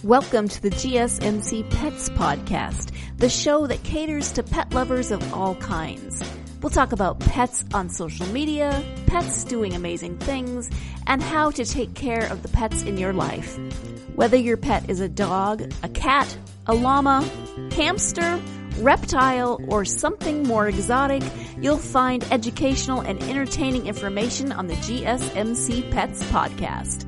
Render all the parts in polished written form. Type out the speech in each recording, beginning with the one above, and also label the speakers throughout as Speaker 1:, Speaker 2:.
Speaker 1: Welcome to the GSMC Pets Podcast, the show that caters to pet lovers of all kinds. We'll talk about pets on social media, pets doing amazing things, and how to take care of the pets in your life. Whether your pet is a dog, a cat, a llama, hamster, reptile, or something more exotic, you'll find educational and entertaining information on the GSMC Pets Podcast.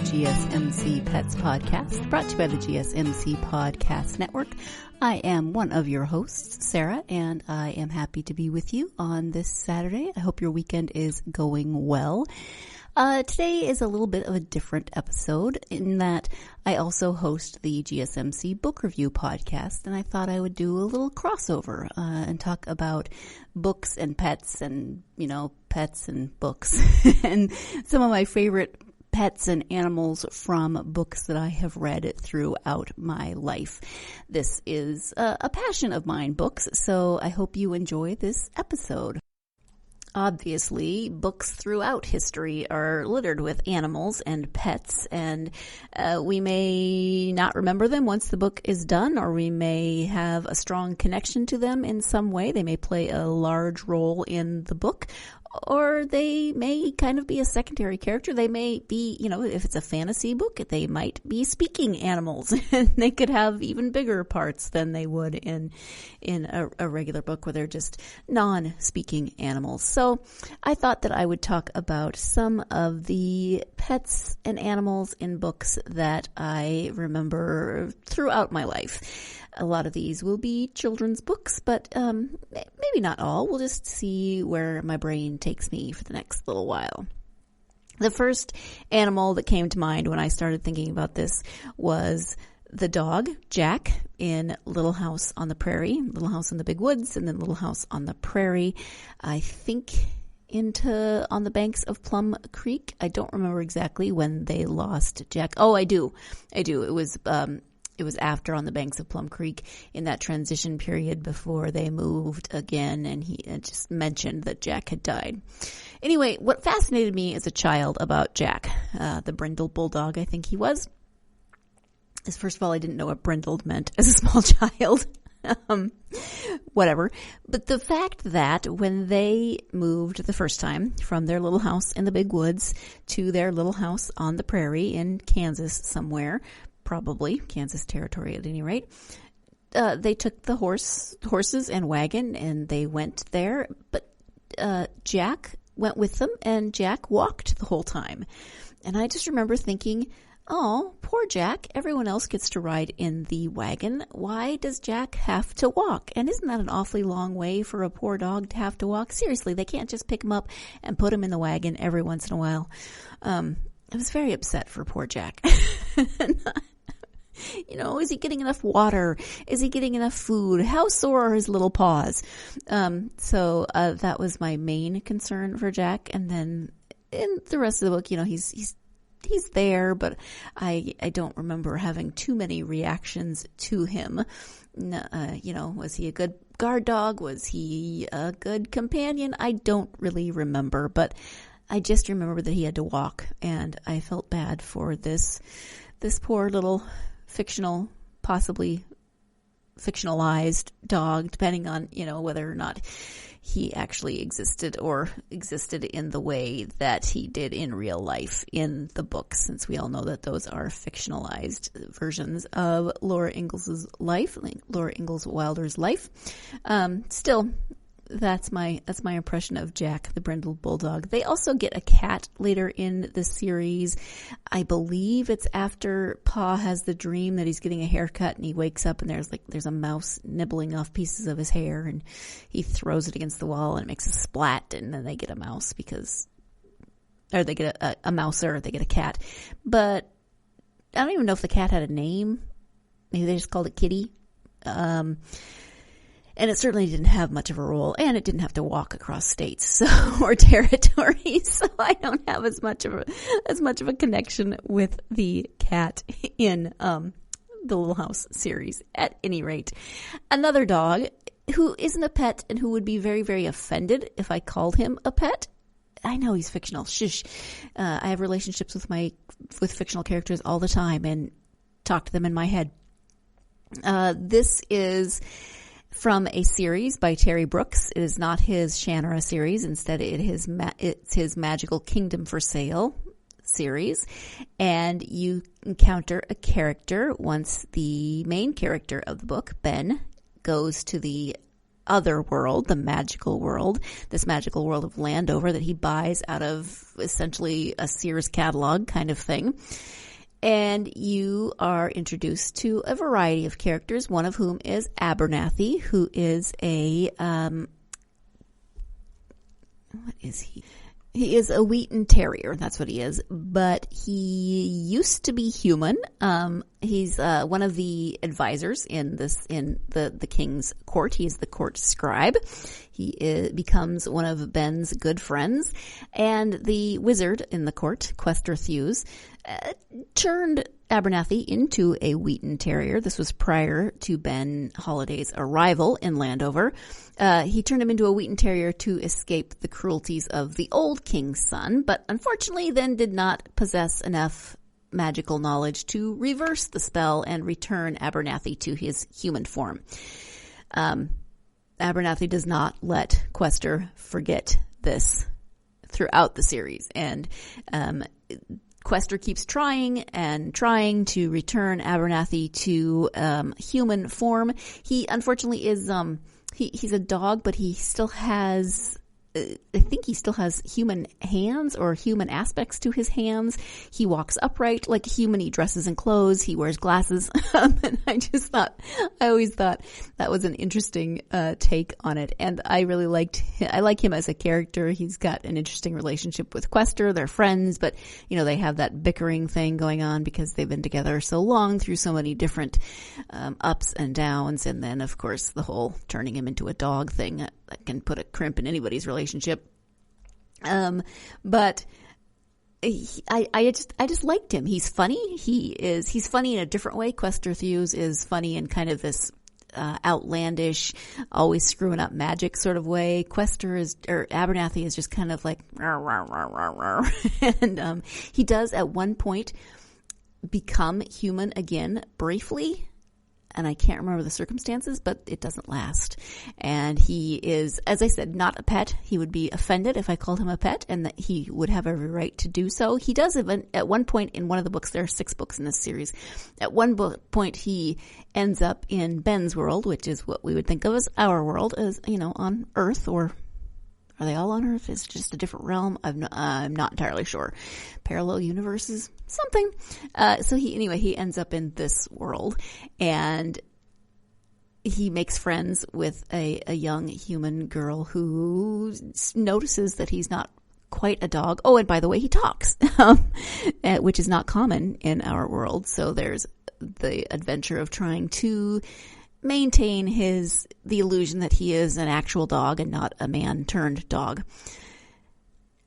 Speaker 1: GSMC Pets Podcast, brought to you by the GSMC Podcast Network. I am one of your hosts, Sarah, and I am happy to be with you on this Saturday. I hope your weekend is going well. Today is a little bit of a different episode in that I also host the GSMC Book Review Podcast, and I thought I would do a little crossover and talk about books and pets and, pets and books and some of my favorite pets and animals from books that I have read throughout my life. This is a passion of mine, books, so I hope you enjoy this episode. Obviously, books throughout history are littered with animals and pets, and we may not remember them once the book is done, or we may have a strong connection to them in some way. They may play a large role in the book, or they may kind of be a secondary character. They may be, if it's a fantasy book, they might be speaking animals, and they could have even bigger parts than they would in a regular book where they're just non-speaking animals. So I thought that I would talk about some of the pets and animals in books that I remember throughout my life. A lot of these will be children's books, but maybe not all. We'll just see where my brain takes me for the next little while. The first animal that came to mind when I started thinking about this was the dog, Jack, in Little House on the Prairie, Little House in the Big Woods, and then Little House on the Prairie. I think into On the Banks of Plum Creek. I don't remember exactly when they lost Jack. Oh, I do. It was after On the Banks of Plum Creek, in that transition period before they moved again, and he had just mentioned that Jack had died. Anyway, what fascinated me as a child about Jack, the brindle bulldog, I think he was, is first of all, I didn't know what brindled meant as a small child. Whatever. But the fact that when they moved the first time from their little house in the big woods to their little house on the prairie in Kansas somewhere, probably Kansas territory at any rate, they took the horses and wagon, and they went there, but Jack went with them, and Jack walked the whole time. And I just remember thinking, oh, poor Jack, everyone else gets to ride in the wagon. Why does Jack have to walk? And isn't that an awfully long way for a poor dog to have to walk? Seriously, they can't just pick him up and put him in the wagon every once in a while. I was very upset for poor Jack. Is he getting enough water? Is he getting enough food? How sore are his little paws? So that was my main concern for Jack. And then in the rest of the book, he's there, but I don't remember having too many reactions to him. Was he a good guard dog? Was he a good companion? I don't really remember, but I just remember that he had to walk, and I felt bad for this poor little possibly fictionalized dog, depending on, whether or not he actually existed or existed in the way that he did in real life in the books, since we all know that those are fictionalized versions of Laura Ingalls Wilder's life. Still, that's my impression of Jack, the brindle bulldog. They also get a cat later in the series. I believe it's after Pa has the dream that he's getting a haircut, and he wakes up and there's a mouse nibbling off pieces of his hair, and he throws it against the wall and it makes a splat, and then they get a mouse they get a mouser, they get a cat. But I don't even know if the cat had a name. Maybe they just called it Kitty. And it certainly didn't have much of a role, and it didn't have to walk across states or territories. So I don't have as much of a connection with the cat in the Little House series. At any rate, another dog who isn't a pet and who would be very, very offended if I called him a pet. I know he's fictional. Shush. I have relationships with fictional characters all the time and talk to them in my head. This is from a series by Terry Brooks. It is not his Shannara series. Instead, it's his Magical Kingdom for Sale series. And you encounter a character once the main character of the book, Ben, goes to the other world, the magical world, this magical world of Landover that he buys out of essentially a Sears catalog kind of thing. And you are introduced to a variety of characters, one of whom is Abernathy, who is what is he? He is a Wheaten Terrier. That's what he is. But he used to be human. He's one of the advisors in the king's court. He's the court scribe. He becomes one of Ben's good friends. And the wizard in the court, Quester Thews, turned Abernathy into a Wheaten Terrier. This was prior to Ben Holliday's arrival in Landover. He turned him into a Wheaten Terrier to escape the cruelties of the old king's son, but unfortunately then did not possess enough magical knowledge to reverse the spell and return Abernathy to his human form. Abernathy does not let Quester forget this throughout the series, and Quester keeps trying to return Abernathy to human form. He unfortunately is he's a dog, but he still has I think he still has human hands or human aspects to his hands. He walks upright like a human. He dresses in clothes. He wears glasses. And I always thought that was an interesting take on it. And I like him as a character. He's got an interesting relationship with Quester. They're friends, but they have that bickering thing going on because they've been together so long through so many different ups and downs. And then, of course, the whole turning him into a dog thing that can put a crimp in anybody's relationship. But I just liked him. He's funny. He's funny in a different way. Quester Thews is funny in kind of this outlandish, always screwing up magic sort of way. Abernathy is just kind of like rawr, rawr, rawr, rawr, rawr. And he does at one point become human again briefly. And I can't remember the circumstances, but it doesn't last. And he is, as I said, not a pet. He would be offended if I called him a pet, and that he would have every right to do so. He does even, at one point in one of the books, there are 6 books in this series. At one point, he ends up in Ben's world, which is what we would think of as our world, as, on Earth, or are they all on Earth? Is it just a different realm? I'm not entirely sure. Parallel universes? Something. So he ends up in this world, and he makes friends with a young human girl who notices that he's not quite a dog. Oh, and by the way, he talks, which is not common in our world. So there's the adventure of trying to maintain the illusion that he is an actual dog and not a man turned dog.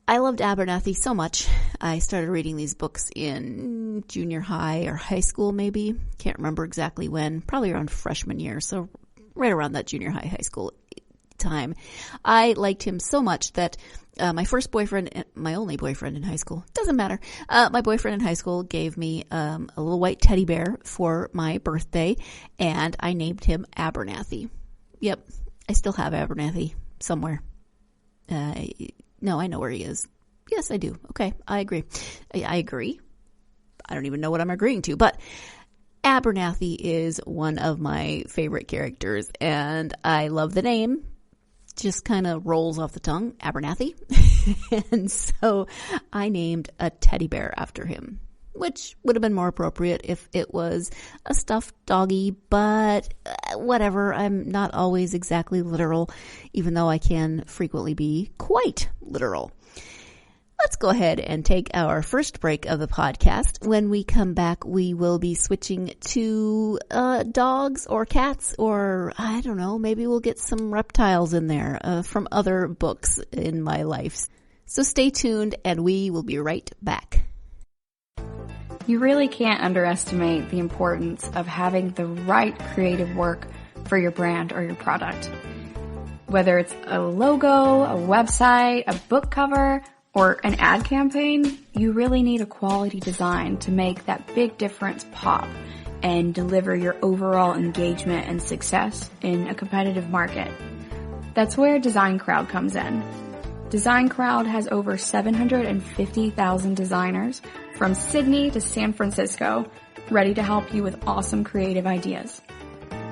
Speaker 1: I loved Abernathy so much. I started reading these books in junior high or high school, maybe. Can't remember exactly when. Probably around freshman year. So right around that junior high school time. I liked him so much that my first boyfriend, my only boyfriend in high school, doesn't matter. My boyfriend in high school gave me a little white teddy bear for my birthday, and I named him Abernathy. Yep, I still have Abernathy somewhere. No, I know where he is. Yes, I do. Okay, I agree. I agree. I don't even know what I'm agreeing to, but Abernathy is one of my favorite characters, and I love the name. Just kind of rolls off the tongue, Abernathy. And so I named a teddy bear after him, which would have been more appropriate if it was a stuffed doggy, but whatever. I'm not always exactly literal, even though I can frequently be quite literal. let's go ahead and take our first break of the podcast. When we come back, we will be switching to dogs or cats, or I don't know, maybe we'll get some reptiles in there from other books in my life. So stay tuned, and we will be right back.
Speaker 2: You really can't underestimate the importance of having the right creative work for your brand or your product. Whether it's a logo, a website, a book cover, or an ad campaign, you really need a quality design to make that big difference pop and deliver your overall engagement and success in a competitive market. That's where Design Crowd comes in. Design Crowd has over 750,000 designers from Sydney to San Francisco ready to help you with awesome creative ideas.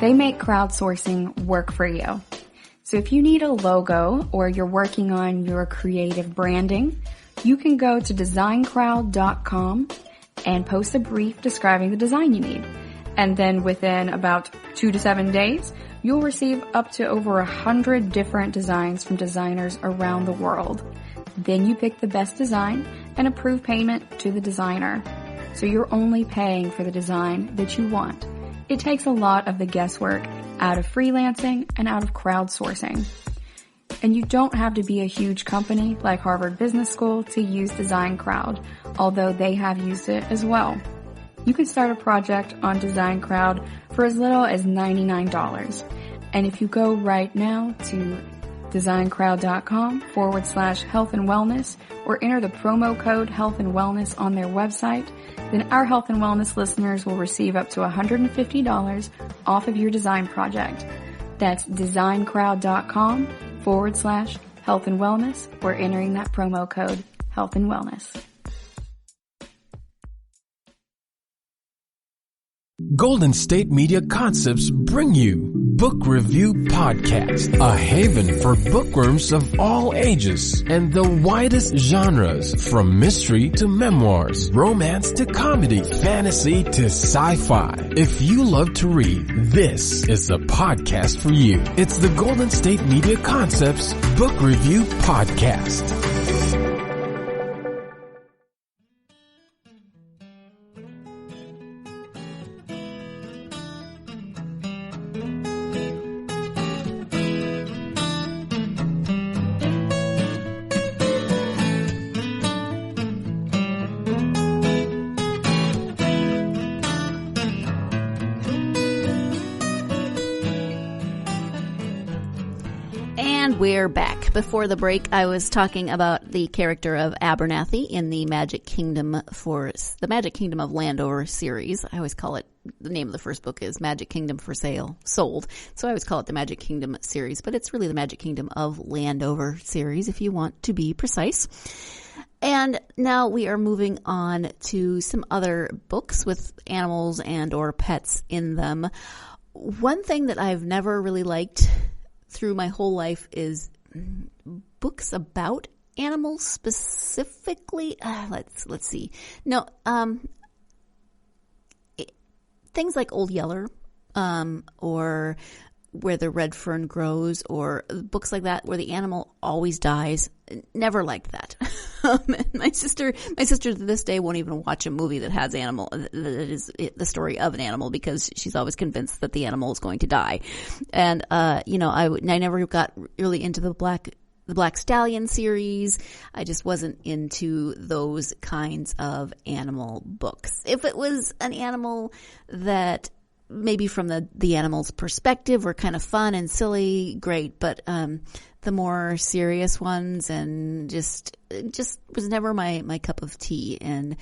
Speaker 2: They make crowdsourcing work for you. So if you need a logo or you're working on your creative branding, you can go to designcrowd.com and post a brief describing the design you need. And then within about 2 to 7 days, you'll receive up to over 100 different designs from designers around the world. Then you pick the best design and approve payment to the designer. So you're only paying for the design that you want. It takes a lot of the guesswork out of freelancing and out of crowdsourcing. And you don't have to be a huge company like Harvard Business School to use Design Crowd, although they have used it as well. You can start a project on Design Crowd for as little as $99. And if you go right now to designcrowd.com/health and wellness or enter the promo code health and wellness on their website, then our health and wellness listeners will receive up to $150 off of your design project. That's designcrowd.com/health and wellness or entering that promo code health and wellness.
Speaker 3: Golden State Media Concepts bring you Book Review Podcast, a haven for bookworms of all ages and the widest genres, from mystery to memoirs, romance to comedy, fantasy to sci-fi. If you love to read, this is the podcast for you. It's the Golden State Media Concepts Book Review Podcast.
Speaker 1: We're back. Before the break, I was talking about the character of Abernathy in the Magic Kingdom of Landover series. I always call it, the name of the first book is Magic Kingdom for Sale, Sold. So I always call it the Magic Kingdom series, but it's really the Magic Kingdom of Landover series, if you want to be precise. And now we are moving on to some other books with animals and or pets in them. One thing that I've never really liked through my whole life is books about animals specifically. Let's see. No, things like Old Yeller, or Where the Red Fern Grows, or books like that where the animal always dies. Never liked that. My sister to this day won't even watch a movie that has animal, that is the story of an animal, because she's always convinced that the animal is going to die. And, I never got really into the Black Stallion series. I just wasn't into those kinds of animal books. If it was an animal that maybe from the animal's perspective were kind of fun and silly, great, but the more serious ones and just was never my cup of tea. And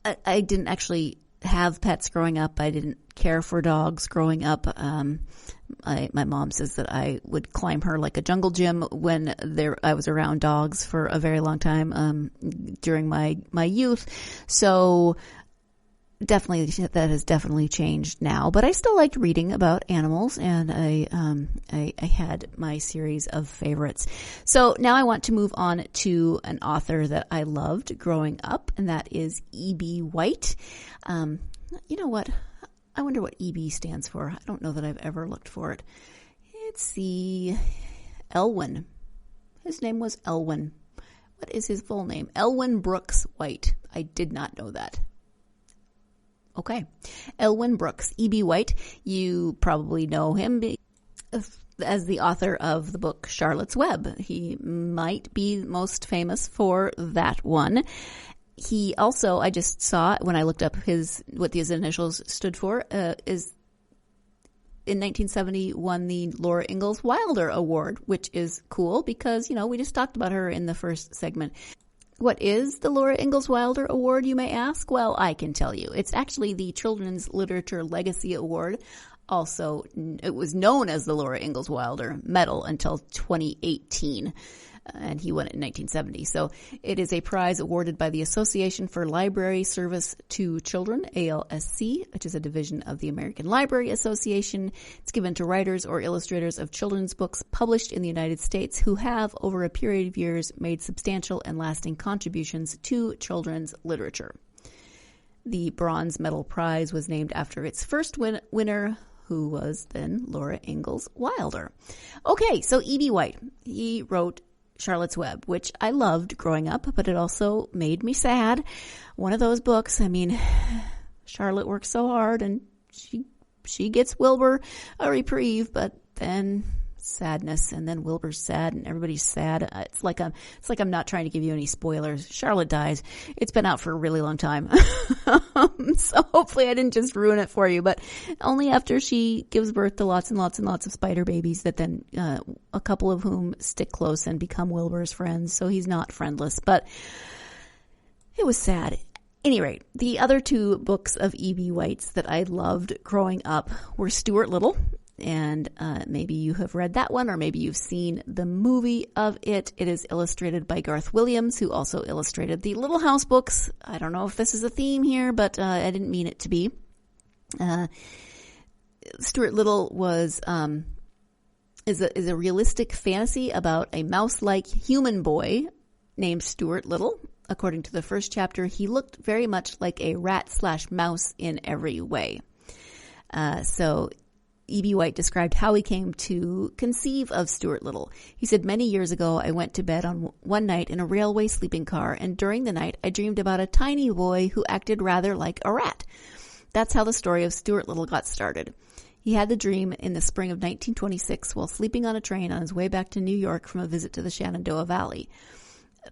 Speaker 1: I didn't actually have pets growing up. I didn't care for dogs growing up. My mom says that I would climb her like a jungle gym when I was around dogs for a very long time during my youth. So definitely, that has definitely changed now, but I still liked reading about animals, and I had my series of favorites. So now I want to move on to an author that I loved growing up, and that is E.B. White. You know what? I wonder what E.B. stands for. I don't know that I've ever looked for it. It's Elwyn. His name was Elwyn. What is his full name? Elwyn Brooks White. I did not know that. Okay. Elwyn Brooks, E.B. White. You probably know him as the author of the book Charlotte's Web. He might be most famous for that one. He also, I just saw when I looked up what his initials stood for, is in 1970 won the Laura Ingalls Wilder Award, which is cool because, we just talked about her in the first segment. What is the Laura Ingalls Wilder Award, you may ask? Well, I can tell you. It's actually the Children's Literature Legacy Award. Also, it was known as the Laura Ingalls Wilder Medal until 2018, and he won it in 1970. So it is a prize awarded by the Association for Library Service to Children, ALSC, which is a division of the American Library Association. It's given to writers or illustrators of children's books published in the United States who have, over a period of years, made substantial and lasting contributions to children's literature. The Bronze Medal Prize was named after its first winner, who was then Laura Ingalls Wilder. Okay, so E.B. White, he wrote Charlotte's Web, which I loved growing up, but it also made me sad. One of those books, Charlotte works so hard and she gets Wilbur a reprieve, but then sadness, and then Wilbur's sad and everybody's sad. It's like I'm not trying to give you any spoilers. Charlotte dies. It's been out for a really long time. So hopefully I didn't just ruin it for you, but only after she gives birth to lots and lots and lots of spider babies that then a couple of whom stick close and become Wilbur's friends. So he's not friendless, but it was sad. At any rate, the other two books of E.B. White's that I loved growing up were Stuart Little. And maybe you have read that one, or maybe you've seen the movie of it. It is illustrated by Garth Williams, who also illustrated the Little House books. I don't know if this is a theme here, but I didn't mean it to be. Stuart Little is a realistic fantasy about a mouse-like human boy named Stuart Little. According to the first chapter, he looked very much like a rat/mouse in every way. So E.B. White described how he came to conceive of Stuart Little. He said, "Many years ago, I went to bed on one night in a railway sleeping car, and during the night, I dreamed about a tiny boy who acted rather like a rat. That's how the story of Stuart Little got started. He had the dream in the spring of 1926 while sleeping on a train on his way back to New York from a visit to the Shenandoah Valley."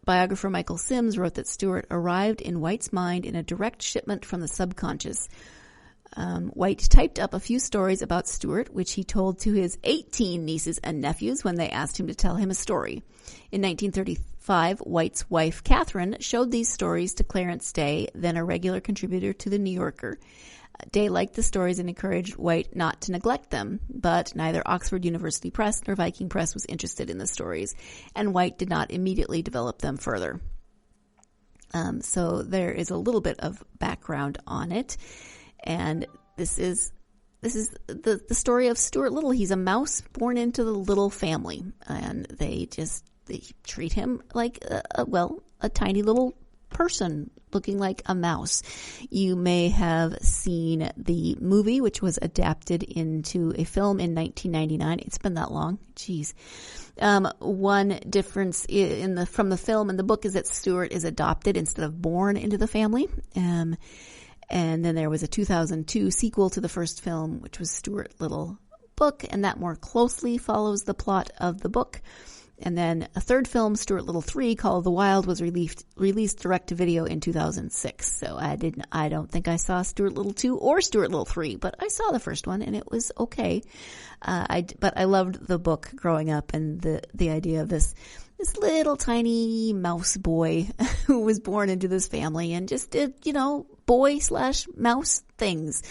Speaker 1: Biographer Michael Sims wrote that Stuart arrived in White's mind in a direct shipment from the subconscious. White typed up a few stories about Stuart, which he told to his 18 nieces and nephews when they asked him to tell him a story. In 1935, White's wife, Catherine, showed these stories to Clarence Day, then a regular contributor to The New Yorker. Day liked the stories and encouraged White not to neglect them, but neither Oxford University Press nor Viking Press was interested in the stories, and White did not immediately develop them further. So there is a little bit of background on it. And this is the story of Stuart Little. He's a mouse born into the Little family, and they treat him like a tiny little person looking like a mouse. You may have seen the movie, which was adapted into a film in 1999. It's been that long. Jeez. One difference from the film and the book is that Stuart is adopted instead of born into the family. And then there was a 2002 sequel to the first film, which was Stuart Little book, and that more closely follows the plot of the book. And then a third film, Stuart Little 3, called The Wild, was released direct to video in 2006. So I don't think I saw Stuart Little 2 or Stuart Little 3, but I saw the first one and it was okay. But I loved the book growing up, and the idea of this little tiny mouse boy who was born into this family and just did, boy/mouse things.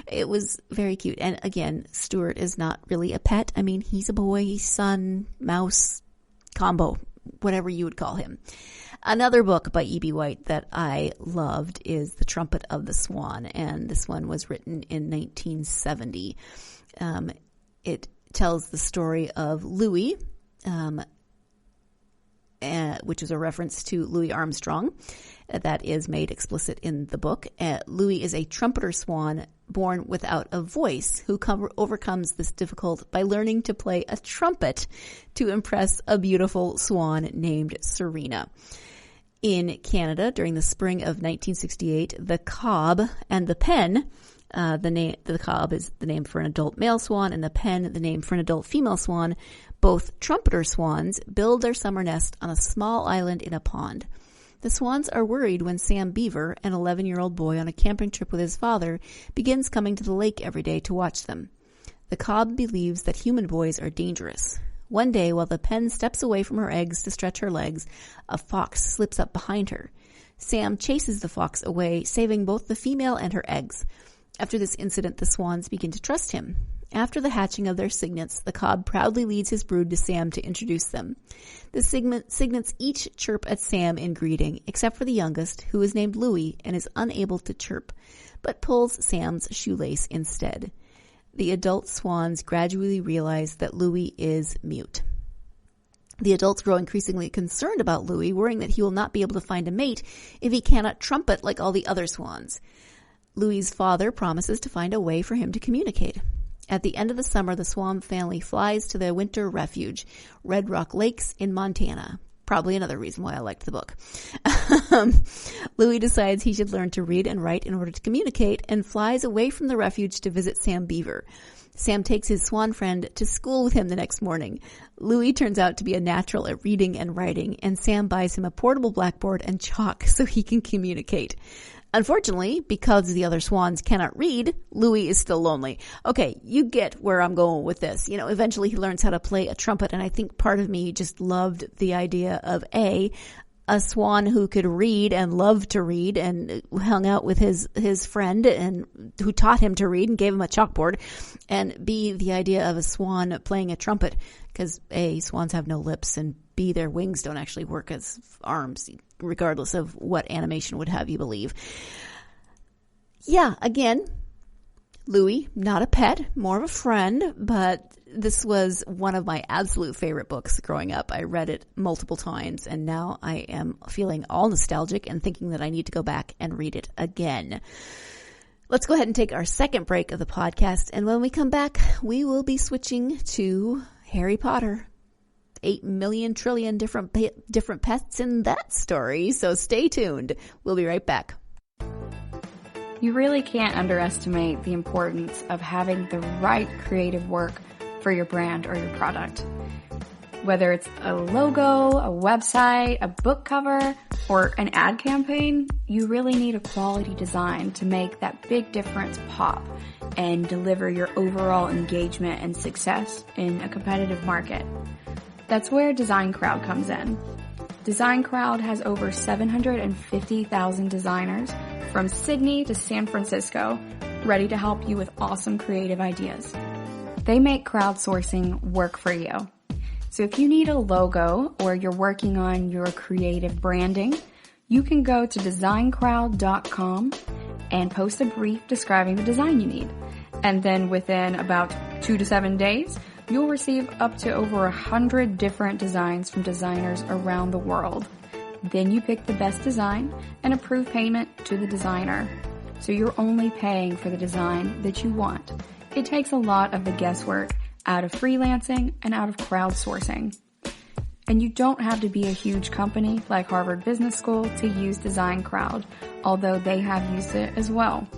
Speaker 1: It was very cute. And again, Stuart is not really a pet. I mean, he's a boy, son, mouse combo, whatever you would call him. Another book by E.B. White that I loved is The Trumpet of the Swan, and this one was written in 1970. It tells the story of Louis, which is a reference to Louis Armstrong that is made explicit in the book. Louis is a trumpeter swan born without a voice who overcomes this difficulty by learning to play a trumpet to impress a beautiful swan named Serena. In Canada, during the spring of 1968, the cob and the pen, the cob is the name for an adult male swan, and the pen the name for an adult female swan, both trumpeter swans, build their summer nest on a small island in a pond. The swans are worried when Sam Beaver, an 11-year-old boy on a camping trip with his father, begins coming to the lake every day to watch them. The cob believes that human boys are dangerous. One day, while the pen steps away from her eggs to stretch her legs, a fox slips up behind her. Sam chases the fox away, saving both the female and her eggs. After this incident, the swans begin to trust him. After the hatching of their cygnets, the cob proudly leads his brood to Sam to introduce them. The cygnets each chirp at Sam in greeting, except for the youngest, who is named Louis and is unable to chirp, but pulls Sam's shoelace instead. The adult swans gradually realize that Louis is mute. The adults grow increasingly concerned about Louis, worrying that he will not be able to find a mate if he cannot trumpet like all the other swans. Louis's father promises to find a way for him to communicate. At the end of the summer, the swan family flies to their winter refuge, Red Rock Lakes in Montana. Probably another reason why I liked the book. Louis decides he should learn to read and write in order to communicate and flies away from the refuge to visit Sam Beaver. Sam takes his swan friend to school with him the next morning. Louis turns out to be a natural at reading and writing, and Sam buys him a portable blackboard and chalk so he can communicate. Unfortunately, because the other swans cannot read, Louis is still lonely. Okay, you get where I'm going with this. Eventually he learns how to play a trumpet, and I think part of me just loved the idea of a swan who could read and loved to read and hung out with his friend and who taught him to read and gave him a chalkboard, and B, the idea of a swan playing a trumpet, because A, swans have no lips, and B, their wings don't actually work as arms, regardless of what animation would have you believe. Yeah, again, Louis, not a pet, more of a friend, but this was one of my absolute favorite books growing up. I read it multiple times, and now I am feeling all nostalgic and thinking that I need to go back and read it again. Let's go ahead and take our second break of the podcast, and when we come back, we will be switching to Harry Potter. 8 million trillion different pets in that story, so stay tuned. We'll be right back.
Speaker 2: You really can't underestimate the importance of having the right creative work for your brand or your product. Whether it's a logo, a website, a book cover, or an ad campaign, you really need a quality design to make that big difference pop and deliver your overall engagement and success in a competitive market. That's where Design Crowd comes in. Design Crowd has over 750,000 designers from Sydney to San Francisco ready to help you with awesome creative ideas. They make crowdsourcing work for you. So if you need a logo or you're working on your creative branding, you can go to designcrowd.com and post a brief describing the design you need. And then within about 2 to 7 days, you'll receive up to over 100 different designs from designers around the world. Then you pick the best design and approve payment to the designer. So you're only paying for the design that you want. It takes a lot of the guesswork out of freelancing and out of crowdsourcing. And you don't have to be a huge company like Harvard Business School to use Design Crowd, although they have used it as well.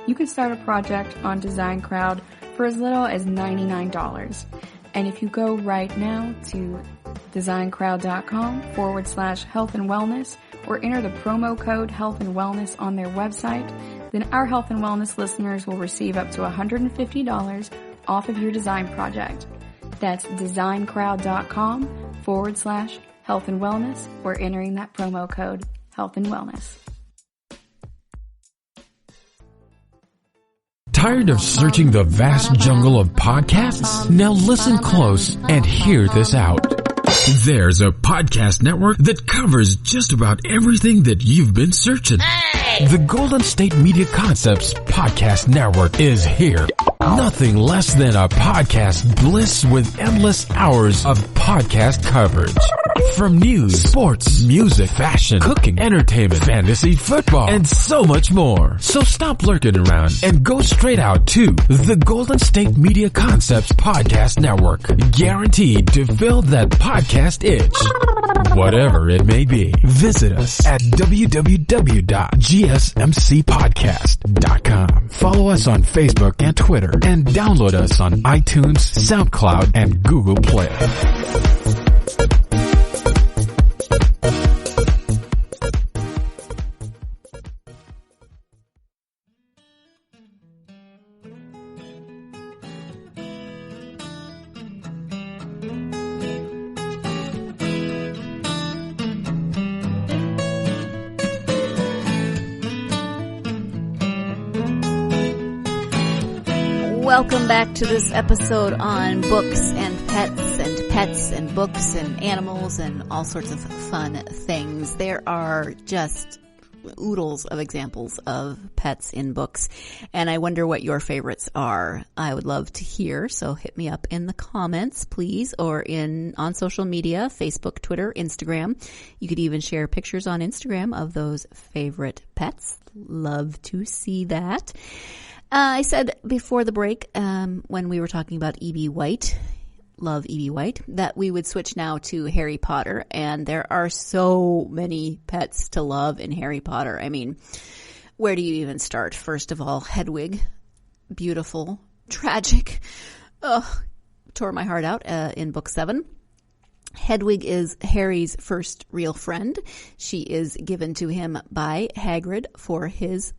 Speaker 2: You can start a project on Design Crowd for as little as $99. And if you go right now to designcrowd.com/health and wellness or enter the promo code health and wellness on their website, then our health and wellness listeners will receive up to $150 off of your design project. That's designcrowd.com/health and wellness or entering that promo code health and wellness.
Speaker 3: Tired of searching the vast jungle of podcasts? Now listen close and hear this out. There's a podcast network that covers just about everything that you've been searching. Hey! The Golden State Media Concepts Podcast Network is here. Nothing less than a podcast bliss with endless hours of podcast coverage. From news, sports, music, fashion, cooking, entertainment, fantasy, football, and so much more. So stop lurking around and go straight out to the Golden State Media Concepts Podcast Network. Guaranteed to fill that podcast itch. Whatever it may be. Visit us at www.gsmcpodcast.com. Follow us on Facebook and Twitter, and download us on iTunes, SoundCloud, and Google Play.
Speaker 1: Welcome back to this episode on books and pets and books and animals and all sorts of fun things. There are just oodles of examples of pets in books, and I wonder what your favorites are. I would love to hear, so hit me up in the comments, please, or on social media, Facebook, Twitter, Instagram. You could even share pictures on Instagram of those favorite pets. Love to see that. I said before the break, when we were talking about E.B. White, love E.B. White, that we would switch now to Harry Potter, and there are so many pets to love in Harry Potter. I mean, where do you even start? First of all, Hedwig, beautiful, tragic, tore my heart out in book 7. Hedwig is Harry's first real friend. She is given to him by Hagrid for his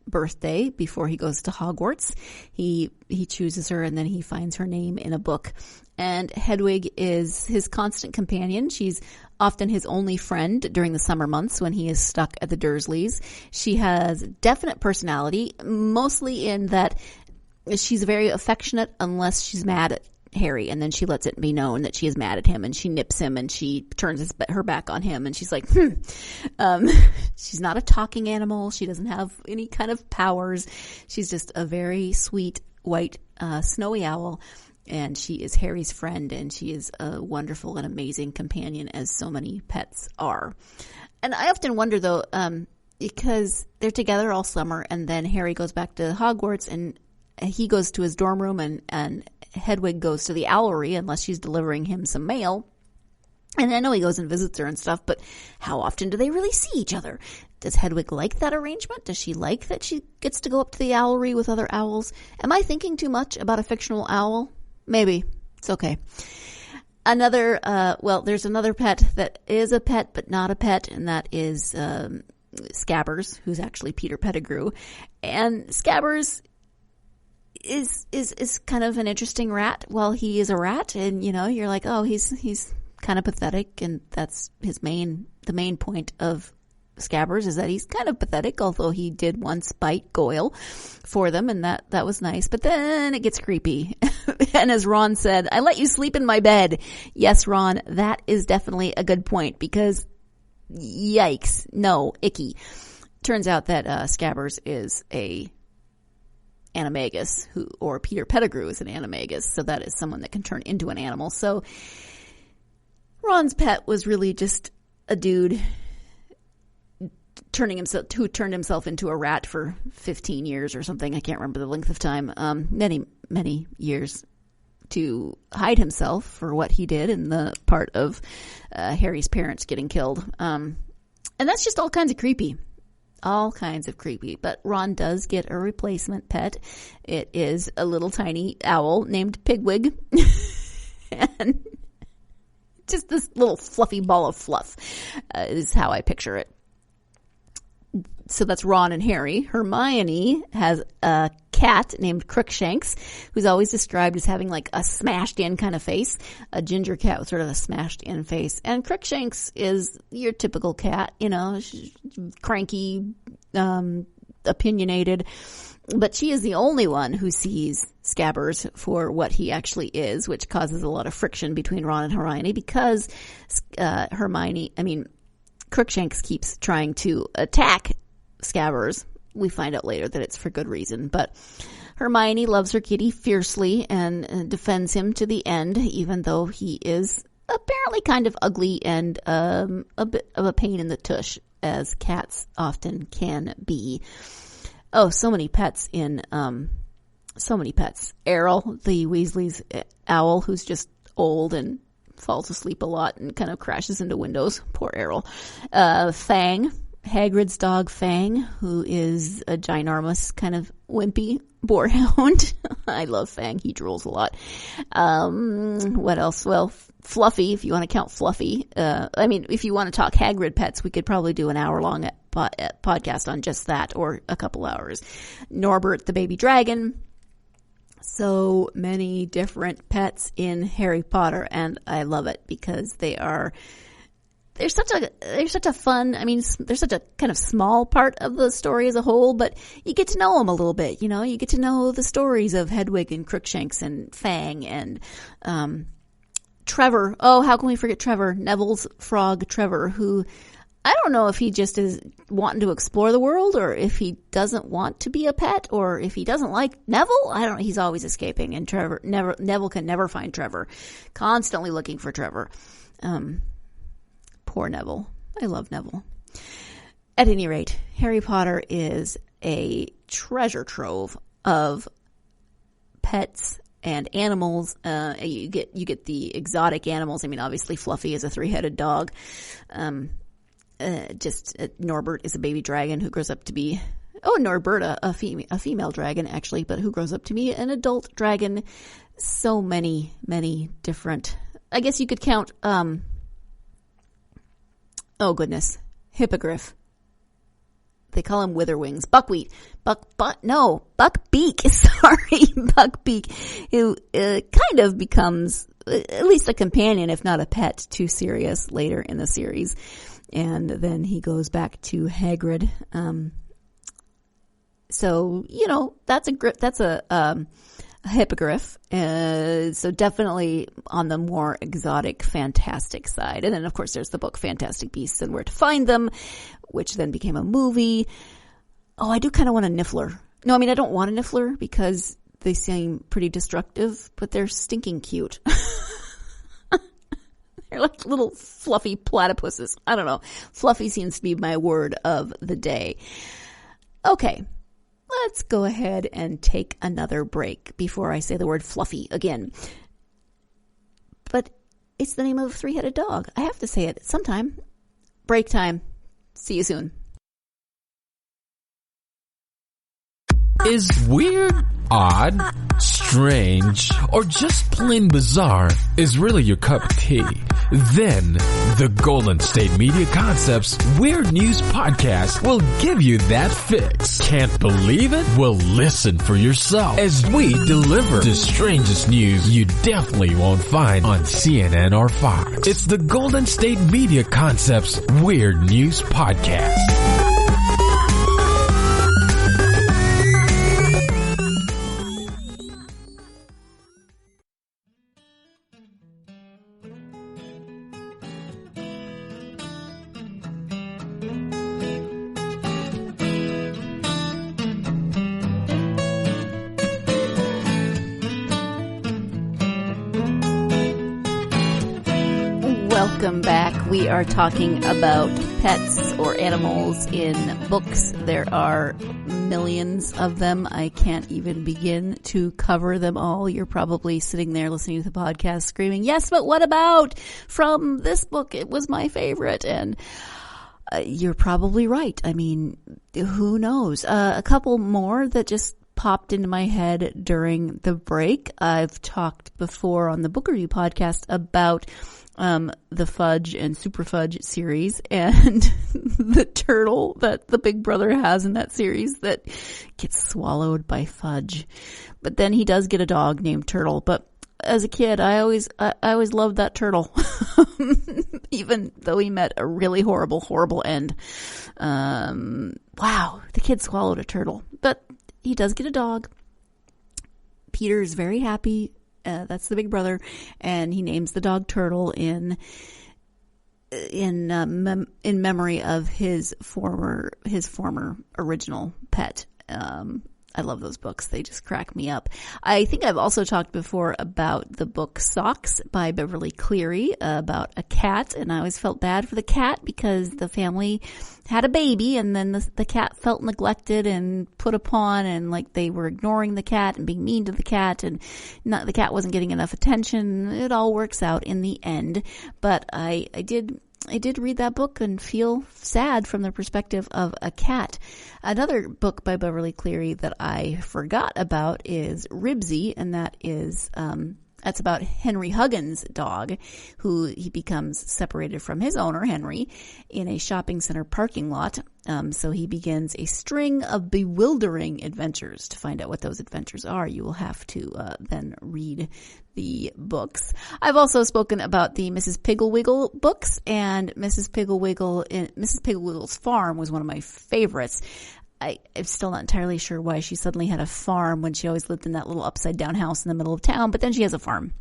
Speaker 1: birthday before he goes to Hogwarts. He chooses her, and then he finds her name in a book. And Hedwig is his constant companion. She's often his only friend during the summer months when he is stuck at the Dursleys. She has definite personality, mostly in that she's very affectionate unless she's mad at Harry, and then she lets it be known that she is mad at him, and she nips him, and she turns her back on him, and she's like, she's not a talking animal. She doesn't have any kind of powers. She's just a very sweet, white, snowy owl, and she is Harry's friend, and she is a wonderful and amazing companion, as so many pets are. And I often wonder, though, because they're together all summer, and then Harry goes back to Hogwarts, and he goes to his dorm room, and Hedwig goes to the owlery unless she's delivering him some mail. And I know he goes and visits her and stuff, but how often do they really see each other? Does Hedwig like that arrangement? Does she like that she gets to go up to the owlery with other owls? Am I thinking too much about a fictional owl? Maybe. It's okay. There's another pet that is a pet but not a pet, and that is Scabbers, who's actually Peter Pettigrew. And Scabbers is kind of an interesting rat. Well, he is a rat, and you're like, oh, he's kind of pathetic, and that's the main point of Scabbers is that he's kind of pathetic, although he did once bite Goyle for them, and that was nice. But then it gets creepy. And as Ron said, I let you sleep in my bed. Yes, Ron, that is definitely a good point, because yikes, no, icky. Turns out that Scabbers is a animagus, or Peter Pettigrew is an animagus, so that is someone that can turn into an animal. So Ron's pet was really just a dude who turned himself into a rat for 15 years or something. I can't remember the length of time. Many years, to hide himself for what he did in the part of Harry's parents getting killed. And that's just all kinds of creepy. All kinds of creepy. But Ron does get a replacement pet. It is a little tiny owl named Pigwig. And just this little fluffy ball of fluff is how I picture it. So that's Ron and Harry. Hermione has a cat named Crookshanks, who's always described as having like a smashed-in kind of face. A ginger cat with sort of a smashed-in face. And Crookshanks is your typical cat, cranky, opinionated. But she is the only one who sees Scabbers for what he actually is, which causes a lot of friction between Ron and Hermione, because Crookshanks keeps trying to attack Scabbers. We find out later that it's for good reason, but Hermione loves her kitty fiercely and defends him to the end, even though he is apparently kind of ugly and a bit of a pain in the tush, as cats often can be. Oh, so many pets in so many pets. Errol, the Weasley's owl, who's just old and falls asleep a lot and kind of crashes into windows. Poor Errol. Fang, Hagrid's dog Fang, who is a ginormous kind of wimpy boarhound. I love Fang. He drools a lot. What else? Well, Fluffy, if you want to count Fluffy. I mean, if you want to talk Hagrid pets, we could probably do an hour-long podcast on just that, or a couple hours. Norbert, the baby dragon. So many different pets in Harry Potter, and I love it because they're such a fun, I mean, they're such a kind of small part of the story as a whole, but you get to know them a little bit, you know, you get to know the stories of Hedwig and Crookshanks and Fang and, Trevor. Oh, how can we forget Trevor? Neville's frog Trevor, who I don't know if he just is wanting to explore the world, or if he doesn't want to be a pet, or if he doesn't like Neville. I don't know. He's always escaping, and Neville can never find Trevor. Constantly looking for Trevor. Poor Neville. I love Neville. At any rate, Harry Potter is a treasure trove of pets and animals. You get the exotic animals. I mean, obviously Fluffy is a 3-headed dog. Norbert is a baby dragon who grows up to be, Norberta, a female dragon actually, but who grows up to be an adult dragon. So many different, I guess you could count, Hippogriff. They call him Witherwings. Buckwheat. Buckbeak. Sorry, Buckbeak, who kind of becomes at least a companion, if not a pet, to Sirius later in the series. And then he goes back to Hagrid. So, you know, that's a hippogriff. So definitely on the more exotic, fantastic side. And then, of course, there's the book Fantastic Beasts and Where to Find Them, which then became a movie. Oh, I do kind of want a Niffler. No, I mean, I don't want a Niffler because they seem pretty destructive, but they're stinking cute. They're like little fluffy platypuses. I don't know. Fluffy seems to be my word of the day. Okay. Let's go ahead and take another break before I say the word fluffy again. But it's the name of a 3-headed dog. I have to say it sometime. Break time. See you soon.
Speaker 3: Is weird, odd, strange, or just plain bizarre is really your cup of tea? Then the Golden State Media Concepts Weird News Podcast will give you that fix. Can't believe it? Well, listen for yourself as we deliver the strangest news you definitely won't find on CNN or Fox. It's the Golden State Media Concepts Weird News Podcast.
Speaker 1: Welcome back. We are talking about pets or animals in books. There are millions of them. I can't even begin to cover them all. You're probably sitting there listening to the podcast screaming, yes, but what about from this book? It was my favorite. And you're probably right. I mean, who knows? A couple more that just popped into my head during the break. I've talked before on the Book Review podcast about the Fudge and Super Fudge series and the turtle that the big brother has in that series that gets swallowed by Fudge. But then he does get a dog named Turtle. But as a kid, I always loved that turtle, even though he met a really horrible end. Wow, the kid swallowed a turtle, but he does get a dog. Peter's very happy. That's the big brother, and he names the dog Turtle in memory of his former original pet. I love those books. They just crack me up. I think I've also talked before about the book Socks by Beverly Cleary about a cat, and I always felt bad for the cat because the family had a baby, and then the cat felt neglected and put upon, and like they were ignoring the cat and being mean to the cat, and the cat wasn't getting enough attention. It all works out in the end, but I did read that book and feel sad from the perspective of a cat. Another book by Beverly Cleary that I forgot about is Ribsy, and that is that's about Henry Huggins' dog, who he becomes separated from his owner, Henry, in a shopping center parking lot. So he begins a string of bewildering adventures. To find out what those adventures are, you will have to then read the books. I've also spoken about the Mrs. Pigglewiggle books, and Mrs. Pigglewiggle's Farm was one of my favorites. I'm still not entirely sure why she suddenly had a farm when she always lived in that little upside down house in the middle of town, but then she has a farm.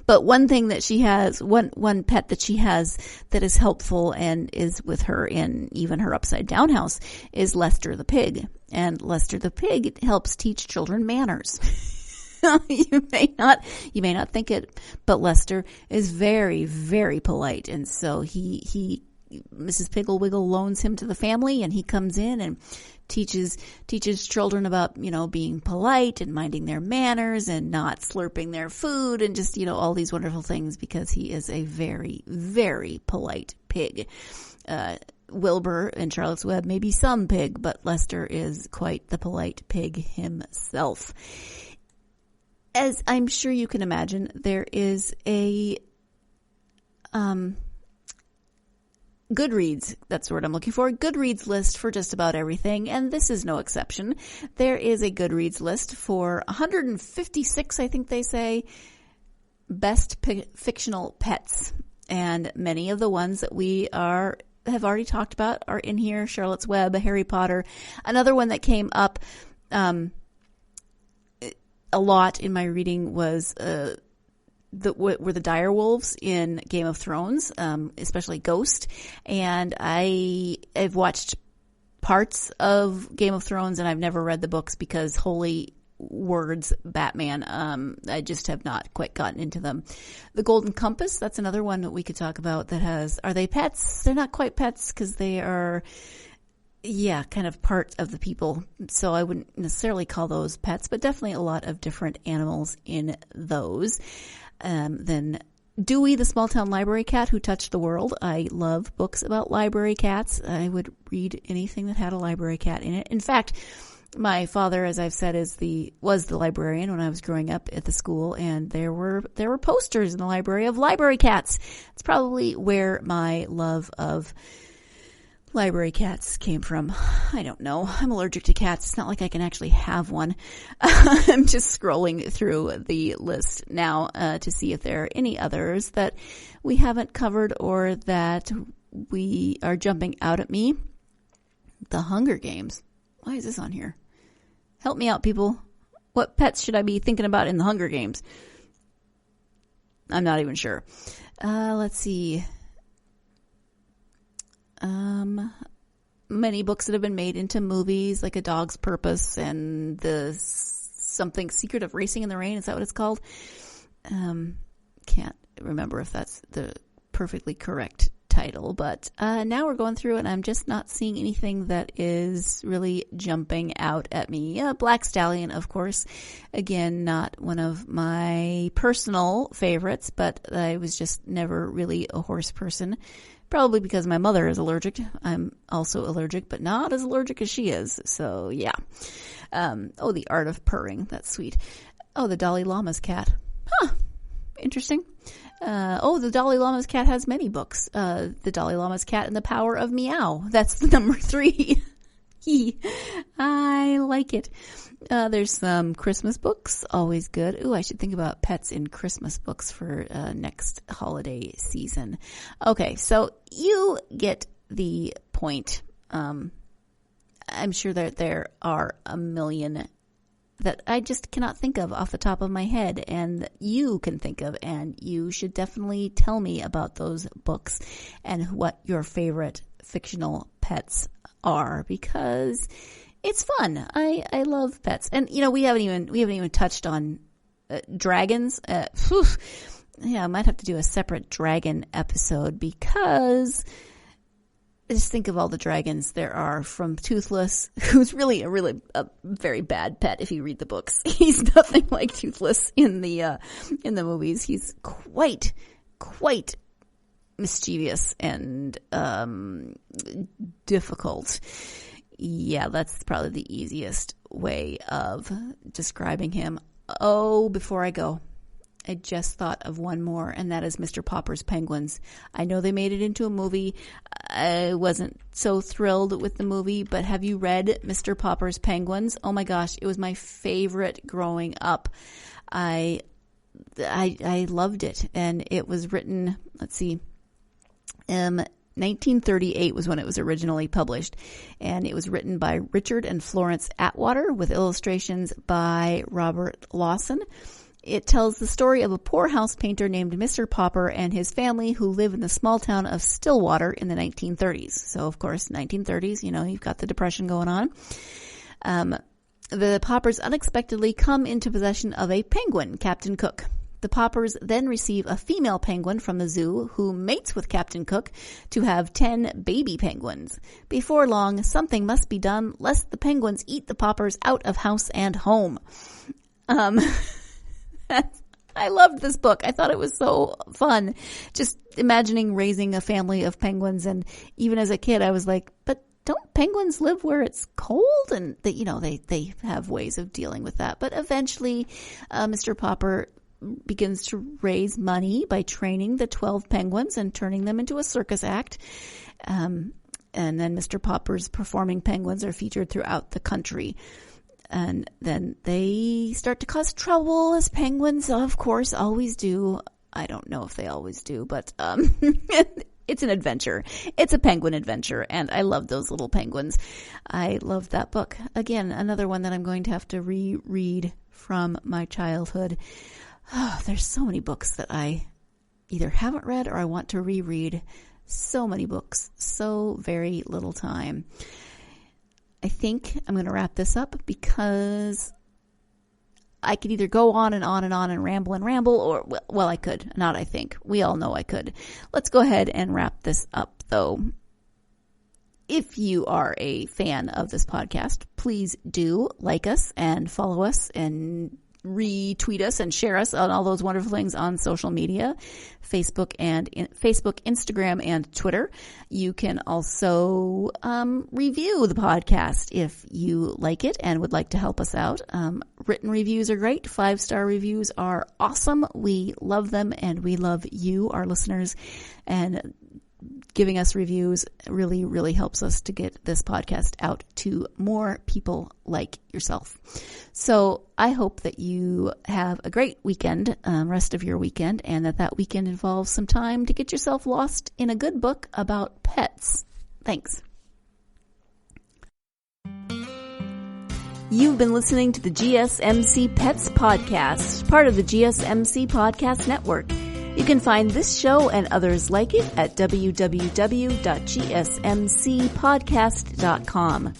Speaker 1: But one thing that she has, one pet that she has that is helpful and is with her in even her upside down house is Lester the pig. And Lester the pig helps teach children manners. You may not think it, but Lester is very, very polite. And so Mrs. Pigglewiggle loans him to the family, and he comes in and teaches children about, being polite and minding their manners and not slurping their food and just, all these wonderful things because he is a very, very polite pig. Wilbur in Charlotte's Web may be some pig, but Lester is quite the polite pig himself. As I'm sure you can imagine, there is a Goodreads, that's the word I'm looking for, Goodreads list for just about everything, and this is no exception. There is a Goodreads list for 156, I think they say, best fictional pets, and many of the ones that we have already talked about are in here. Charlotte's Web, Harry Potter. Another one that came up a lot in my reading was were the dire wolves in Game of Thrones, especially Ghost. And I've watched parts of Game of Thrones, and I've never read the books because holy words, Batman, I just have not quite gotten into them. The Golden Compass, that's another one that we could talk about that are they pets? They're not quite pets because they are, kind of part of the people. So I wouldn't necessarily call those pets, but definitely a lot of different animals in those. Then Dewey, the small town library cat who touched the world. I love books about library cats. I would read anything that had a library cat in it. In fact, my father, as I've said, was the librarian when I was growing up at the school, and there were posters in the library of library cats. It's probably where my love of library cats came from. I don't know. I'm allergic to cats. It's not like I can actually have one. I'm just scrolling through the list now to see if there are any others that we haven't covered or that we are jumping out at me. The Hunger Games. Why is this on here? Help me out, people. What pets should I be thinking about in the Hunger Games? I'm not even sure. Let's see. Many books that have been made into movies, like A Dog's Purpose and the something Secret of Racing in the Rain. Is that what it's called? Can't remember if that's the perfectly correct title, but now we're going through it and I'm just not seeing anything that is really jumping out at me. Black Stallion, of course. Again, not one of my personal favorites, but I was just never really a horse person. Probably because my mother is allergic. I'm also allergic, but not as allergic as she is. So, yeah. The Art of Purring. That's sweet. Oh, the Dalai Lama's cat. Huh. Interesting. The Dalai Lama's cat has many books. The Dalai Lama's Cat and the Power of Meow. That's the number 3. I like it. There's some Christmas books, always good. Ooh, I should think about pets in Christmas books for next holiday season. Okay, so you get the point. I'm sure that there are a million that I just cannot think of off the top of my head, and you can think of, and you should definitely tell me about those books and what your favorite fictional pets are, because it's fun. I love pets. And, we haven't even touched on dragons. Yeah, I might have to do a separate dragon episode because just think of all the dragons there are, from Toothless, who's really a very bad pet if you read the books. He's nothing like Toothless in the movies. He's quite mischievous and difficult. Yeah, that's probably the easiest way of describing him. Oh, before I go, I just thought of one more, and that is Mr. Popper's Penguins. I know they made it into a movie. I wasn't so thrilled with the movie, but have you read Mr. Popper's Penguins? Oh my gosh, it was my favorite growing up. I loved it, and it was written, 1938 was when it was originally published, and it was written by Richard and Florence Atwater with illustrations by Robert Lawson. It tells the story of a poor house painter named Mr. Popper and his family who live in the small town of Stillwater in the 1930s. So, of course, 1930s, you've got the Depression going on. The Poppers unexpectedly come into possession of a penguin, Captain Cook. The Poppers then receive a female penguin from the zoo who mates with Captain Cook to have 10 baby penguins. Before long, something must be done lest the penguins eat the Poppers out of house and home. I loved this book. I thought it was so fun. Just imagining raising a family of penguins. And even as a kid, I was like, but don't penguins live where it's cold? And they have ways of dealing with that. But eventually, Mr. Popper begins to raise money by training the 12 penguins and turning them into a circus act. And then Mr. Popper's performing penguins are featured throughout the country. And then they start to cause trouble, as penguins, of course, always do. I don't know if they always do, but it's an adventure. It's a penguin adventure, and I love those little penguins. I love that book. Again, another one that I'm going to have to reread from my childhood. Oh, there's so many books that I either haven't read or I want to reread. So many books, so very little time. I think I'm going to wrap this up because I could either go on and on and on and ramble, or, well, I could. Not I think. We all know I could. Let's go ahead and wrap this up, though. If you are a fan of this podcast, please do like us and follow us and retweet us and share us on all those wonderful things on social media, Facebook, Instagram, and Twitter. You can also review the podcast if you like it and would like to help us out. Written reviews are great. 5-star reviews are awesome. We love them, and we love you, our listeners, and giving us reviews really, really helps us to get this podcast out to more people like yourself. So I hope that you have a great weekend, rest of your weekend, and that weekend involves some time to get yourself lost in a good book about pets. Thanks. You've been listening to the GSMC Pets Podcast, part of the GSMC Podcast Network. You can find this show and others like it at www.gsmcpodcast.com.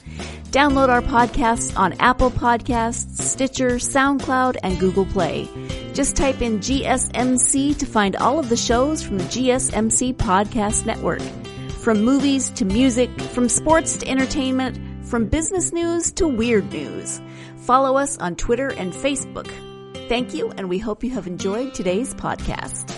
Speaker 1: Download our podcasts on Apple Podcasts, Stitcher, SoundCloud, and Google Play. Just type in GSMC to find all of the shows from the GSMC Podcast Network. From movies to music, from sports to entertainment, from business news to weird news. Follow us on Twitter and Facebook. Thank you, and we hope you have enjoyed today's podcast.